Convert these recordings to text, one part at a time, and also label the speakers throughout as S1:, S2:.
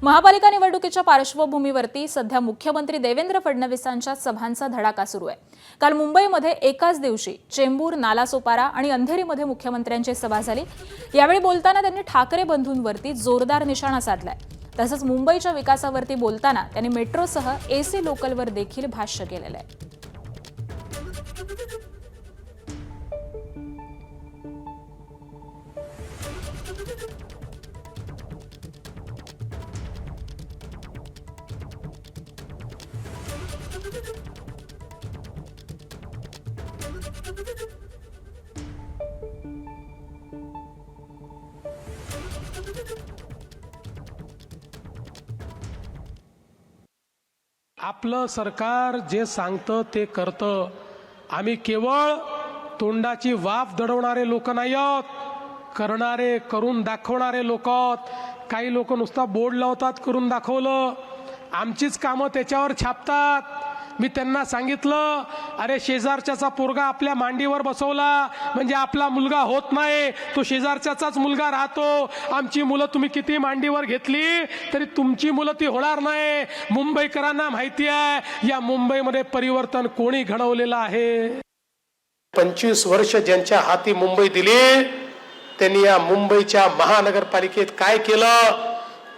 S1: महापालिका निवडणुकीच्या पार्श्वभूमीवरती सध्या मुख्यमंत्री देवेंद्र फडणवीसांच्या सभांचा धडाका सुरू आहे। काल मुंबईमध्ये एकाच दिवशी चेंबूर, नालासोपारा आणि अंधेरीमध्ये मुख्यमंत्र्यांची सभा झाली। यावेळी बोलताना त्यांनी ठाकरे बंधूंवरती जोरदार निशाणा साधलाय। तसंच मुंबईच्या विकासावरती बोलताना त्यांनी मेट्रोसह एसी लोकलवर देखील भाष्य केलेलं आहे।
S2: आपलं सरकार जे सांगतं ते करतं। आम्ही केवळ तोंडाची वाफ दडवणारे लोक नाही आहोत, करणारे, करून दाखवणारे लोक आहोत। काही लोक नुसता बोर्ड लावतात, करून दाखवलं, आमचीच कामं त्याच्यावर छापतात। मी त्यांना सांगितलं, अरे शेजारच्याचा पोरगा आपल्या मांडीवर बसवला म्हणजे आपला मुलगा होत नाही, तो शेजारच्याचाच मुलगा राहतो। आमची मुलं तुम्ही किती मांडीवर घेतली तरी तुमची मुलं ती होणार नाही। मुंबईकरांना माहिती आहे या मुंबईमध्ये परिवर्तन कोणी घडवलेलं आहे।
S3: 25 वर्ष ज्यांच्या हाती मुंबई दिली त्यांनी या मुंबईच्या महानगरपालिकेत काय केलं?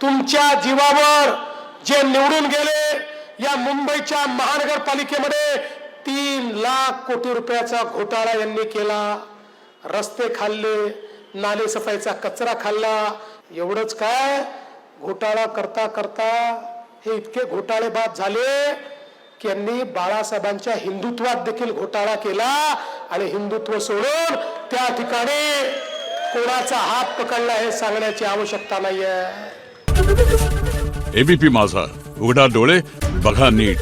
S3: तुमच्या जीवावर जे निवडून गेले या मुंबईच्या महानगरपालिकेमध्ये 3 लाख कोटी रुपयाचा घोटाळा यांनी केला। रस्ते खाल्ले, नाले सफाईचा कचरा खाल्ला। एवढंच काय, घोटाळा करता करता हे इतके घोटाळेबाज झाले की यांनी बाळासाहेबांच्या हिंदुत्वात देखील घोटाळा केला आणि हिंदुत्व सोडून त्या ठिकाणी कोणाचा हात पकडला हे सांगण्याची आवश्यकता नाहीये।
S4: एबीपी माझा, उघडा डोळे बघा नीट।